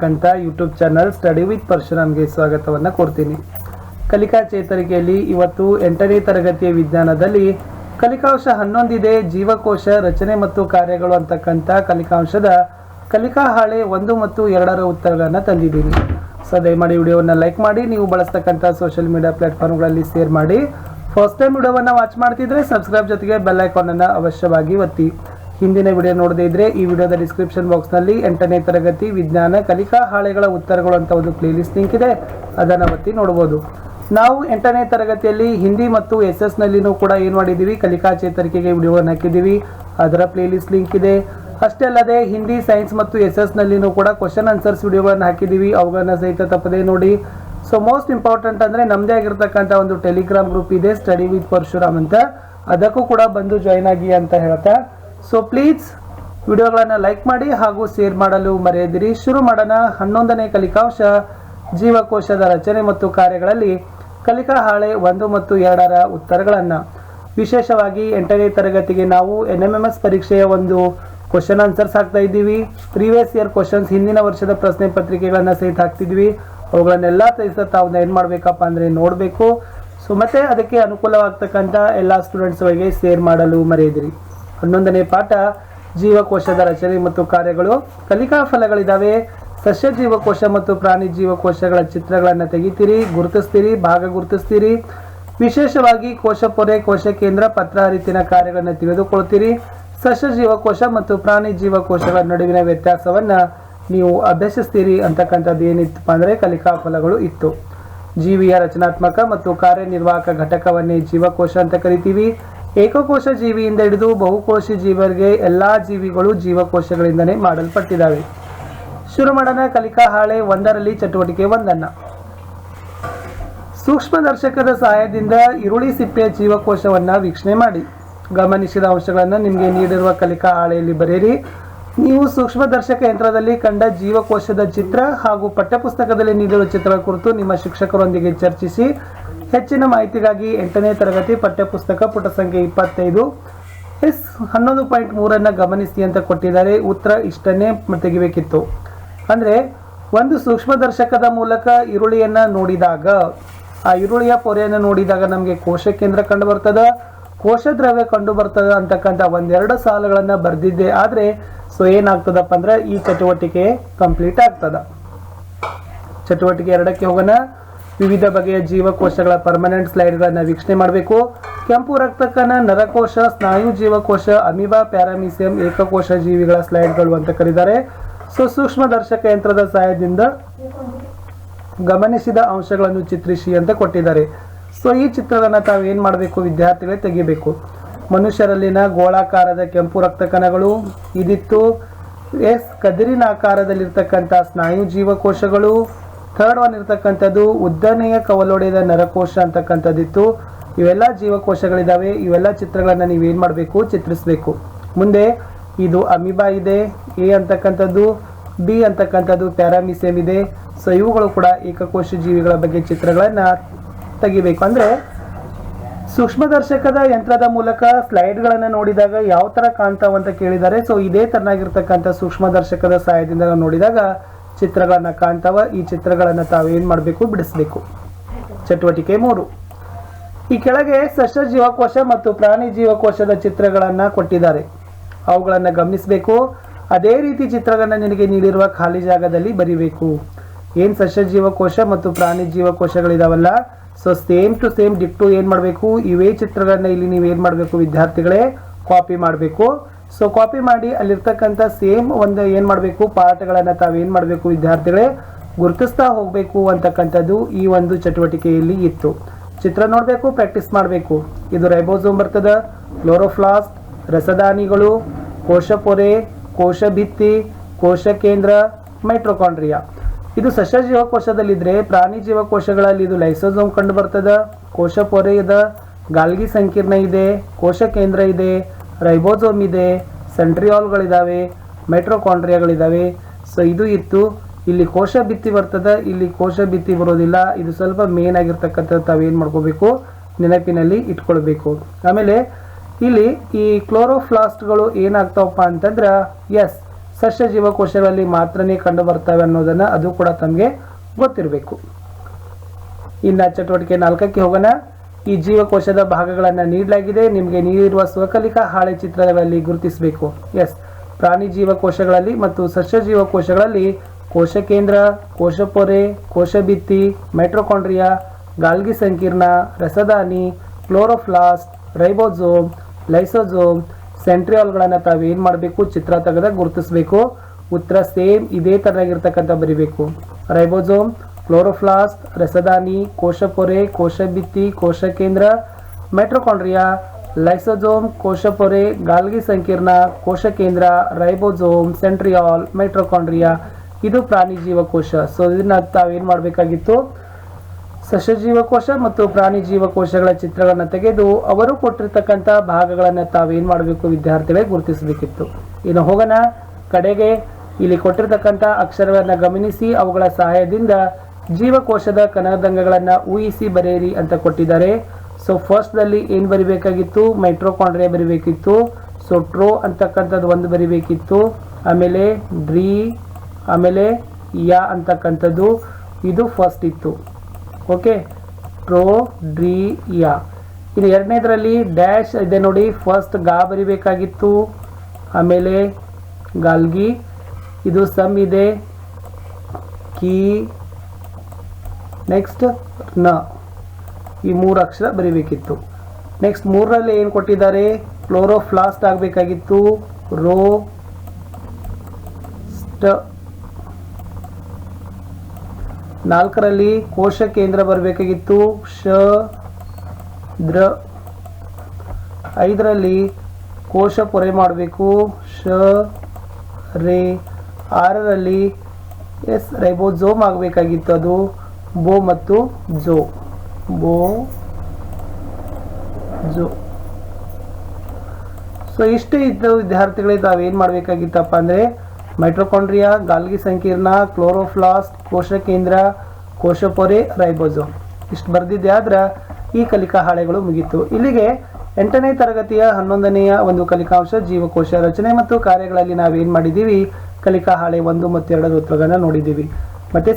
ಕಂತ YouTube channel study with ಪರಶುರಾಮ್ಗೆ ಸ್ವಾಗತವನ್ನು ಕೋರ್ತೀನಿ. ಕಲಿಕಾ ಚೇತರಿಕೆಯಲ್ಲಿ ಇವತ್ತು 8ನೇ ತರಗತಿಯ ವಿಜ್ಞಾನದಲ್ಲಿ ಕಲಿಕಾಂಶ 11 ಇದೆ. ಜೀವಕೋಶ ರಚನೆ ಮತ್ತು ಕಾರ್ಯಗಳು ಅಂತಕ್ಕಂಥ ಕಲಿಕಾಂಶದ ಕಲಿಕಾ ಹಾಳೆ 1 ಮತ್ತು 2ರ ಉತ್ತರಗಳನ್ನು ತಂದಿದ್ದೀನಿ. ಸೊ ದಯಮಾಡಿ ವಿಡಿಯೋವನ್ನು ಲೈಕ್ ಮಾಡಿ, ನೀವು ಬಳಸ್ತಕ್ಕಂಥ ಸೋಷಿಯಲ್ ಮೀಡಿಯಾ ಪ್ಲಾಟ್ಫಾರ್ಮ್ಗಳಲ್ಲಿ ಶೇರ್ ಮಾಡಿ. ಫಸ್ಟ್ ಟೈಮ್ ವಿಡಿಯೋವನ್ನು ವಾಚ್ ಮಾಡ್ತಿದ್ರೆ ಸಬ್ಸ್ಕ್ರೈಬ್ ಜೊತೆಗೆ ಬೆಲ್ ಐಕಾನನ್ನು ಅವಶ್ಯವಾಗಿ ಒತ್ತಿ. ಹಿಂದಿನ ವಿಡಿಯೋ ನೋಡದೇ ಇದ್ರೆ ಈ ವಿಡಿಯೋದ ಡಿಸ್ಕ್ರಿಪ್ಷನ್ ಬಾಕ್ಸ್ನಲ್ಲಿ 8ನೇ ತರಗತಿ ವಿಜ್ಞಾನ ಕಲಿಕಾ ಹಾಳೆಗಳ ಉತ್ತರಗಳು ಅಂತ ಒಂದು ಪ್ಲೇಲಿಸ್ಟ್ ಲಿಂಕ್ ಇದೆ, ಅದನ್ನು ಒತ್ತಿ ನೋಡ್ಬೋದು. ನಾವು 8ನೇ ತರಗತಿಯಲ್ಲಿ ಹಿಂದಿ ಮತ್ತು SS ನಲ್ಲಿನೂ ಕೂಡ ಏನು ಮಾಡಿದ್ದೀವಿ, ಕಲಿಕಾ ಚೇತರಿಕೆಗೆ ವಿಡಿಯೋವನ್ನು ಹಾಕಿದ್ದೀವಿ, ಅದರ ಪ್ಲೇಲಿಸ್ಟ್ ಲಿಂಕ್ ಇದೆ. ಅಷ್ಟೇ ಅಲ್ಲದೆ ಹಿಂದಿ, ಸೈನ್ಸ್ ಮತ್ತು SS ನಲ್ಲಿನೂ ಕೂಡ ಕ್ವಶನ್ ಆನ್ಸರ್ಸ್ ವಿಡಿಯೋಗಳನ್ನು ಹಾಕಿದ್ದೀವಿ, ಅವುಗಳನ್ನ ಸಹಿತ ತಪ್ಪದೇ ನೋಡಿ. ಸೊ ಮೋಸ್ಟ್ ಇಂಪಾರ್ಟೆಂಟ್ ಅಂದರೆ ನಮ್ಮದೇ ಆಗಿರ್ತಕ್ಕಂಥ ಒಂದು ಟೆಲಿಗ್ರಾಮ್ ಗ್ರೂಪ್ ಇದೆ, ಸ್ಟಡಿ ವಿತ್ ಪರಶುರಾಮ್ ಅಂತ, ಅದಕ್ಕೂ ಕೂಡ ಬಂದು ಜಾಯ್ನ್ ಆಗಿ ಅಂತ ಹೇಳ್ತಾ. ಸೊ ಪ್ಲೀಸ್ ವಿಡಿಯೋಗಳನ್ನು ಲೈಕ್ ಮಾಡಿ ಹಾಗೂ ಶೇರ್ ಮಾಡಲು ಮರೆಯದಿರಿ. ಶುರು ಮಾಡೋಣ. 11ನೇ ಕಲಿಕಾಂಶ ಜೀವಕೋಶದ ರಚನೆ ಮತ್ತು ಕಾರ್ಯಗಳಲ್ಲಿ ಕಲಿಕಾ ಹಾಳೆ 1 ಮತ್ತು 2ರ ಉತ್ತರಗಳನ್ನು. ವಿಶೇಷವಾಗಿ 8ನೇ ತರಗತಿಗೆ ನಾವು NMMS ಪರೀಕ್ಷೆಯ ಒಂದು ಕ್ವಶನ್ ಆನ್ಸರ್ಸ್ ಹಾಕ್ತಾ ಇದ್ದೀವಿ. ಪ್ರೀವಿಯಸ್ ಇಯರ್ ಕ್ವಶನ್ಸ್, ಹಿಂದಿನ ವರ್ಷದ ಪ್ರಶ್ನೆ ಪತ್ರಿಕೆಗಳನ್ನು ಸಹಿತ ಹಾಕ್ತಿದ್ವಿ. ಅವುಗಳನ್ನೆಲ್ಲ ಸಹಿತ ತಾವು ಏನು ಮಾಡಬೇಕಪ್ಪ ಅಂದರೆ ನೋಡಬೇಕು. ಸೊ ಮತ್ತೆ ಅದಕ್ಕೆ ಅನುಕೂಲವಾಗ್ತಕ್ಕಂಥ ಎಲ್ಲ ಸ್ಟೂಡೆಂಟ್ಸ್ಗಳಿಗೆ ಶೇರ್ ಮಾಡಲು ಮರೆಯದಿರಿ. 11ನೇ ಪಾಠ ಜೀವಕೋಶದ ರಚನೆ ಮತ್ತು ಕಾರ್ಯಗಳು. ಕಲಿಕಾ ಫಲಗಳಿದ್ದಾವೆ. ಸಸ್ಯ ಜೀವಕೋಶ ಮತ್ತು ಪ್ರಾಣಿ ಜೀವಕೋಶಗಳ ಚಿತ್ರಗಳನ್ನು ತೆಗಿತೀರಿ, ಗುರುತಿಸ್ತೀರಿ, ಭಾಗ ಗುರುತಿಸ್ತೀರಿ. ವಿಶೇಷವಾಗಿ ಕೋಶ ಪೊರೆ, ಕೋಶ ಕೇಂದ್ರ, ಪತ್ರಹರಿತಿನ ಕಾರ್ಯಗಳನ್ನು ತಿಳಿದುಕೊಳ್ತೀರಿ. ಸಸ್ಯ ಜೀವಕೋಶ ಮತ್ತು ಪ್ರಾಣಿ ಜೀವಕೋಶಗಳ ನಡುವಿನ ವ್ಯತ್ಯಾಸವನ್ನು ನೀವು ಅಭ್ಯಸಿಸ್ತೀರಿ ಅಂತಕ್ಕಂಥದ್ದು ಏನಿತ್ತಪ್ಪ ಅಂದರೆ ಕಲಿಕಾ ಫಲಗಳು ಇತ್ತು. ಜೀವಿಯ ರಚನಾತ್ಮಕ ಮತ್ತು ಕಾರ್ಯನಿರ್ವಾಹಕ ಘಟಕವನ್ನೇ ಜೀವಕೋಶ ಅಂತ ಕರಿತೀವಿ. ಏಕಕೋಶ ಜೀವಿಯಿಂದ ಹಿಡಿದು ಬಹುಕೋಶ ಜೀವರಿಗೆ ಎಲ್ಲ ಜೀವಿಗಳು ಜೀವಕೋಶಗಳಿಂದಲೇ ಮಾಡಲ್ಪಟ್ಟಿದ್ದಾವೆ. ಶುರು ಮಾಡೋಣ. ಕಲಿಕಾ ಹಾಳೆ 1ರಲ್ಲಿ ಚಟುವಟಿಕೆ 1. ಸೂಕ್ಷ್ಮದರ್ಶಕದ ಸಹಾಯದಿಂದ ಈರುಳ್ಳಿ ಸಿಪ್ಪೆಯ ಜೀವಕೋಶವನ್ನು ವೀಕ್ಷಣೆ ಮಾಡಿ. ಗಮನಿಸಿದ ಅಂಶಗಳನ್ನು ನಿಮಗೆ ನೀಡಿರುವ ಕಲಿಕಾ ಹಾಳೆಯಲ್ಲಿ ಬರೆಯಿರಿ. ನೀವು ಸೂಕ್ಷ್ಮದರ್ಶಕ ಯಂತ್ರದಲ್ಲಿ ಕಂಡ ಜೀವಕೋಶದ ಚಿತ್ರ ಹಾಗೂ ಪಠ್ಯಪುಸ್ತಕದಲ್ಲಿ ನೀಡಿರುವ ಚಿತ್ರಗಳ ಕುರಿತು ನಿಮ್ಮ ಶಿಕ್ಷಕರೊಂದಿಗೆ ಚರ್ಚಿಸಿ. ಹೆಚ್ಚಿನ ಮಾಹಿತಿಗಾಗಿ 8ನೇ ತರಗತಿ ಪಠ್ಯಪುಸ್ತಕ ಪುಟ ಸಂಖ್ಯೆ 25 11.3 ಗಮನಿಸಿ ಅಂತ ಕೊಟ್ಟಿದ್ದಾರೆ. ಉತ್ತರ ಇಷ್ಟನ್ನೇ ತೆಗಿಬೇಕಿತ್ತು. ಅಂದರೆ ಒಂದು ಸೂಕ್ಷ್ಮದರ್ಶಕದ ಮೂಲಕ ಈರುಳ್ಳಿಯನ್ನು ನೋಡಿದಾಗ, ಆ ಈರುಳ್ಳಿಯ ಪೊರೆಯನ್ನು ನೋಡಿದಾಗ ನಮಗೆ ಕೋಶ ಕೇಂದ್ರ ಕಂಡು ಬರ್ತದೆ, ಕೋಶ ದ್ರವ್ಯ ಕಂಡು ಬರ್ತದೆ ಅಂತಕ್ಕಂಥ 1-2 ಸಾಲುಗಳನ್ನು ಬರೆದಿದ್ದೆ. ಆದರೆ ಸೊ ಏನಾಗ್ತದಪ್ಪ ಅಂದ್ರೆ ಈ ಚಟುವಟಿಕೆ ಕಂಪ್ಲೀಟ್ ಆಗ್ತದ. ಚಟುವಟಿಕೆ 2ಕ್ಕೆ ಹೋಗೋಣ. ವಿವಿಧ ಬಗೆಯ ಜೀವಕೋಶಗಳ ಪರ್ಮನೆಂಟ್ ಸ್ಲೈಡ್ಗಳನ್ನು ವೀಕ್ಷಣೆ ಮಾಡಬೇಕು. ಕೆಂಪು ರಕ್ತಕಣ, ನರಕೋಶ, ಸ್ನಾಯು ಜೀವಕೋಶ, ಅಮೀಬಾ, ಪ್ಯಾರಾಮೀಸಿಯಂ, ಏಕಕೋಶ ಜೀವಿಗಳ ಸ್ಲೈಡ್ಗಳು ಅಂತ ಕರೀತಾರೆ. ಸೊ ಸೂಕ್ಷ್ಮದರ್ಶಕ ಯಂತ್ರದ ಸಹಾಯದಿಂದ ಗಮನಿಸಿದ ಅಂಶಗಳನ್ನು ಚಿತ್ರಿಸಿ ಅಂತ ಕೊಟ್ಟಿದ್ದಾರೆ. ಸೊ ಈ ಚಿತ್ರವನ್ನು ತಾವು ಏನು ಮಾಡಬೇಕು, ವಿದ್ಯಾರ್ಥಿಗಳೇ ತೆಗಿಬೇಕು. ಮನುಷ್ಯರಲ್ಲಿನ ಗೋಳಾಕಾರದ ಕೆಂಪು ರಕ್ತ ಕಣಗಳು ಇದಿತ್ತು. ಕದಿರಿನ ಆಕಾರದಲ್ಲಿರ್ತಕ್ಕಂಥ ಸ್ನಾಯು ಜೀವಕೋಶಗಳು. 3rd ಒನ್ ಇರ್ತಕ್ಕಂಥದ್ದು ಉದ್ದನೆಯ ಕವಲೊಡೆದ ನರಕೋಶ ಅಂತಕ್ಕಂಥದ್ದಿತ್ತು. ಇವೆಲ್ಲ ಜೀವಕೋಶಗಳಿದ್ದಾವೆ. ಇವೆಲ್ಲ ಚಿತ್ರಗಳನ್ನು ನೀವೇನು ಮಾಡಬೇಕು, ಚಿತ್ರಿಸಬೇಕು. ಮುಂದೆ ಇದು ಅಮೀಬಾ ಇದೆ, A ಅಂತಕ್ಕಂಥದ್ದು, B ಅಂತಕ್ಕಂಥದ್ದು ಪ್ಯಾರಾಮಿಸಿಯಂ ಇದೆ. ಸೊ ಇವುಗಳು ಕೂಡ ಏಕಕೋಶ ಜೀವಿಗಳ ಬಗ್ಗೆ ಚಿತ್ರಗಳನ್ನು ತೆಗಿಬೇಕು. ಅಂದರೆ ಸೂಕ್ಷ್ಮದರ್ಶಕದ ಯಂತ್ರದ ಮೂಲಕ ಸ್ಲೈಡ್ಗಳನ್ನು ನೋಡಿದಾಗ ಯಾವ ಥರ ಕಾಣ್ತಾವಂತ ಕೇಳಿದ್ದಾರೆ. ಸೊ ಇದೇ ಥರನಾಗಿರ್ತಕ್ಕಂಥ ಸೂಕ್ಷ್ಮದರ್ಶಕದ ಸಹಾಯದಿಂದ ನಾವು ನೋಡಿದಾಗ ಚಿತ್ರಗಳನ್ನು ಕಾಣ್ತಾವ. ಈ ಚಿತ್ರಗಳನ್ನು ತಾವು ಏನು ಮಾಡಬೇಕು, ಬಿಡಿಸಬೇಕು. ಚಟುವಟಿಕೆ 3. ಈ ಕೆಳಗೆ ಸಸ್ಯ ಜೀವಕೋಶ ಮತ್ತು ಪ್ರಾಣಿ ಜೀವಕೋಶದ ಚಿತ್ರಗಳನ್ನು ಕೊಟ್ಟಿದ್ದಾರೆ, ಅವುಗಳನ್ನು ಗಮನಿಸಬೇಕು. ಅದೇ ರೀತಿ ಚಿತ್ರಗಳನ್ನು ನಿನಗೆ ನೀಡಿರುವ ಖಾಲಿ ಜಾಗದಲ್ಲಿ ಬರಿಬೇಕು. ಏನು ಸಸ್ಯ ಜೀವಕೋಶ ಮತ್ತು ಪ್ರಾಣಿ ಜೀವಕೋಶಗಳಿದಾವಲ್ಲ, ಸೊ ಸೇಮ್ ಟು ಸೇಮ್ ಡಿಕ್ಟು ಏನು ಮಾಡಬೇಕು, ಇವೇ ಚಿತ್ರಗಳನ್ನ ಇಲ್ಲಿ ನೀವು ಏನು ಮಾಡಬೇಕು ವಿದ್ಯಾರ್ಥಿಗಳೇ, ಕಾಪಿ ಮಾಡಬೇಕು. ಸೊ ಕಾಪಿ ಮಾಡಿ ಅಲ್ಲಿರ್ತಕ್ಕಂಥ ಸೇಮ್ ಒಂದು ಏನು ಮಾಡಬೇಕು, ಪಾಠಗಳನ್ನು ತಾವೇನು ಮಾಡಬೇಕು ವಿದ್ಯಾರ್ಥಿಗಳೇ, ಗುರುತಿಸ್ತಾ ಹೋಗಬೇಕು ಅಂತಕ್ಕಂಥದ್ದು ಈ ಒಂದು ಚಟುವಟಿಕೆಯಲ್ಲಿ ಇತ್ತು. ಚಿತ್ರ ನೋಡಬೇಕು, ಪ್ರಾಕ್ಟೀಸ್ ಮಾಡಬೇಕು. ಇದು ರೈಬೋಸೋಮ್ ಬರ್ತದೆ, ಕ್ಲೋರೋಫ್ಲಾಸ್ಟ್, ರಸದಾನಿಗಳು, ಕೋಶ ಪೊರೆ, ಕೋಶ ಭಿತ್ತಿ, ಕೋಶ ಕೇಂದ್ರ, ಮೈಟ್ರೋಕಾಂಡ್ರಿಯಾ. ಇದು ಸಸ್ಯ ಜೀವಕೋಶದಲ್ಲಿದ್ದರೆ ಪ್ರಾಣಿ ಜೀವಕೋಶಗಳಲ್ಲಿ ಇದು ಲೈಸೋಸೋಮ್ ಕಂಡು ಬರ್ತದೆ, ಕೋಶ ಪೊರೆ ಇದೆ, ಗಾಲ್ಗಿ ಸಂಕೀರ್ಣ ಇದೆ, ಕೋಶ ಕೇಂದ್ರ ಇದೆ, ರೈಬೋಸೋಮ್ ಇದೆ, ಸೆಂಟ್ರಿಯಾಲ್ಗಳಿದ್ದಾವೆ, ಮೈಟ್ರೋಕಾಂಡ್ರಿಯಾಗಳಿದ್ದಾವೆ. ಸೊ ಇದು ಇತ್ತು. ಇಲ್ಲಿ ಕೋಶ ಭಿತ್ತಿ ಬರ್ತದೆ, ಇಲ್ಲಿ ಕೋಶ ಭಿತ್ತಿ ಬರೋದಿಲ್ಲ. ಇದು ಸ್ವಲ್ಪ ಮೇನ್ ಆಗಿರ್ತಕ್ಕಂಥದ್ದು ತಾವೇನು ಮಾಡ್ಕೋಬೇಕು, ನೆನಪಿನಲ್ಲಿ ಇಟ್ಕೊಳ್ಬೇಕು. ಆಮೇಲೆ ಇಲ್ಲಿ ಈ ಕ್ಲೋರೋಫ್ಲಾಸ್ಟ್ಗಳು ಏನಾಗ್ತಾವಪ್ಪ ಅಂತಂದ್ರೆ, ಎಸ್ ಸಸ್ಯ ಜೀವಕೋಶಗಳಲ್ಲಿ ಮಾತ್ರನೇ ಕಂಡು ಬರ್ತವೆ ಅನ್ನೋದನ್ನು ಅದು ಕೂಡ ತಮಗೆ ಗೊತ್ತಿರಬೇಕು. ಇನ್ನು ಚಟುವಟಿಕೆ 4ಕ್ಕೆ ಹೋಗೋಣ. ಈ ಜೀವಕೋಶದ ಭಾಗಗಳನ್ನು ನೀಡಲಾಗಿದೆ. ನಿಮಗೆ ನೀಡಿರುವ ಸ್ವಕಲಿಕಾ ಹಾಳೆ ಚಿತ್ರಗಳಲ್ಲಿ ಗುರುತಿಸಬೇಕು. ಎಸ್, ಪ್ರಾಣಿ ಜೀವಕೋಶಗಳಲ್ಲಿ ಮತ್ತು ಸಸ್ಯ ಜೀವಕೋಶಗಳಲ್ಲಿ ಕೋಶ ಕೇಂದ್ರ, ಕೋಶ ಪೊರೆ, ಕೋಶ ಭಿತ್ತಿ, ಮೈಟ್ರೊಕಾಂಡ್ರಿಯಾ, ಗಾಲ್ಗಿ ಸಂಕೀರ್ಣ, ರಸದಾನಿ, ಕ್ಲೋರೋಫ್ಲಾಸ್ಟ್, ರೈಬೋಸೋಮ್, ಲೈಸೋಸೋಮ್, ಸೆಂಟ್ರಿಯಾಲ್ಗಳನ್ನು ತಾವೇನು ಮಾಡಬೇಕು, ಚಿತ್ರ ತೆಗೆದ ಗುರುತಿಸಬೇಕು. ಉತ್ತರ ಸೇಮ್ ಇದೇ ಥರನಾಗಿರ್ತಕ್ಕಂಥ ಬರಿಬೇಕು. ರೈಬೋಸೋಮ್, ಕ್ಲೋರೋಫ್ಲಾಸ್ಟ್, ರಸದಾನಿ, ಕೋಶ ಪೊರೆ, ಕೋಶ ಭಿತ್ತಿ, ಕೋಶ ಕೇಂದ್ರ, ಮೈಟ್ರೊಕಾಂಡ್ರಿಯಾ, ಲೈಸೋಸೋಮ್, ಕೋಶ ಪೊರೆ, ಗಾಲ್ಗಿ ಸಂಕೀರ್ಣ, ಕೋಶ ಕೇಂದ್ರ, ರೈಬೋಸೋಮ್, ಸೆಂಟ್ರಿಯಾಲ್, ಮೈಟ್ರೊಕಾಂಡ್ರಿಯಾ. ಇದು ಪ್ರಾಣಿ ಜೀವಕೋಶ. ಸೊ ಇದನ್ನ ತಾವೇನು ಮಾಡಬೇಕಾಗಿತ್ತು, ಸಸ್ಯ ಜೀವಕೋಶ ಮತ್ತು ಪ್ರಾಣಿ ಜೀವಕೋಶಗಳ ಚಿತ್ರಗಳನ್ನು ತೆಗೆದು ಅವರು ಕೊಟ್ಟಿರ್ತಕ್ಕಂಥ ಭಾಗಗಳನ್ನು ತಾವೇನು ಮಾಡಬೇಕು, ವಿದ್ಯಾರ್ಥಿಗಳಿಗೆ ಗುರುತಿಸಬೇಕಿತ್ತು. ಇನ್ನು ಹೋಗೋಣ ಕಡೆಗೆ. ಇಲ್ಲಿ ಕೊಟ್ಟಿರ್ತಕ್ಕಂಥ ಅಕ್ಷರಗಳನ್ನು ಗಮನಿಸಿ ಅವುಗಳ ಸಹಾಯದಿಂದ ಜೀವಕೋಶದ ಕಣದಂಗಗಳನ್ನು ಊಹಿಸಿ ಬರೆಯಿರಿ ಅಂತ ಕೊಟ್ಟಿದ್ದಾರೆ. ಸೊ ಫಸ್ಟ್ದಲ್ಲಿ ಏನು ಬರಿಬೇಕಾಗಿತ್ತು, ಮೈಟ್ರೊಕಾಂಡ್ರಿಯಾ ಬರಿಬೇಕಿತ್ತು. ಸೊ ಟ್ರೋ ಅಂತಕ್ಕಂಥದ್ದು ಒಂದು ಬರಿಬೇಕಿತ್ತು. ಆಮೇಲೆ ಡ್ರೀ, ಆಮೇಲೆ ಯಾ ಅಂತಕ್ಕಂಥದ್ದು ಇದು ಫಸ್ಟ್ ಇತ್ತು. ಓಕೆ, ಟ್ರೋ, ಡ್ರೀ, ಯಾ. ಇನ್ನು ಎರಡನೇದರಲ್ಲಿ ಡ್ಯಾಶ್ ಇದೆ ನೋಡಿ, ಫಸ್ಟ್ ಗಾ ಬರಿಬೇಕಾಗಿತ್ತು. ಆಮೇಲೆ ಗಾಲ್ಗಿ, ಇದು ಸಮ್ ಇದೆ, ಕಿ, ನೆಕ್ಸ್ಟ್ ನ, ಈ 3 ಅಕ್ಷರ ಬರಿಬೇಕಿತ್ತು. ನೆಕ್ಸ್ಟ್ 3ರಲ್ಲಿ ಏನು ಕೊಟ್ಟಿದ್ದಾರೆ, ಕ್ಲೋರೋಫ್ಲಾಸ್ಟ್ ಆಗಬೇಕಾಗಿತ್ತು. ರೋ, ಸ್ಟ್. 4ರಲ್ಲಿ ಕೋಶ ಕೇಂದ್ರ ಬರಬೇಕಾಗಿತ್ತು. ಶ, ದ್ರ. 5ರಲ್ಲಿ ಕೋಶ ಪೊರೆ ಮಾಡಬೇಕು. ಶ, ರೇ. 6ರಲ್ಲಿ ಎಸ್ ರೈಬೋಸೋಮ್ ಆಗಬೇಕಾಗಿತ್ತು. ಅದು ಬೋ ಮತ್ತು ಜೋ, ಬೋ, ಜೋ. ಸೊ ಇಷ್ಟು ಇದ್ದು ವಿದ್ಯಾರ್ಥಿಗಳಿಗೆ ತಾವೇನು ಮಾಡಬೇಕಾಗಿತ್ತಪ್ಪ ಅಂದರೆ ಮೈಟ್ರೊಕಾಂಡ್ರಿಯಾ, ಗಾಲ್ಗಿ ಸಂಕೀರ್ಣ, ಕ್ಲೋರೋಫ್ಲಾಸ್ಟ್, ಕೋಶ ಕೇಂದ್ರ, ಕೋಶ ಪೊರೆ, ರೈಬೋಸೋಮ್ ಇಷ್ಟು ಬರೆದಿದ್ದೆ ಆದ್ರೆ ಈ ಕಲಿಕಾ ಹಾಳೆಗಳು ಮುಗೀತು. ಇಲ್ಲಿಗೆ 8ನೇ ತರಗತಿಯ 11ನೆಯ ಒಂದು ಕಲಿಕಾಂಶ ಜೀವಕೋಶ ರಚನೆ ಮತ್ತು ಕಾರ್ಯಗಳಲ್ಲಿ ನಾವೇನು ಮಾಡಿದ್ದೀವಿ, ಕಲಿಕಾ ಹಾಳೆ 1 ಮತ್ತು 2 ಉತ್ತರಗಳನ್ನು ನೋಡಿದ್ದೀವಿ. ಮತ್ತೆ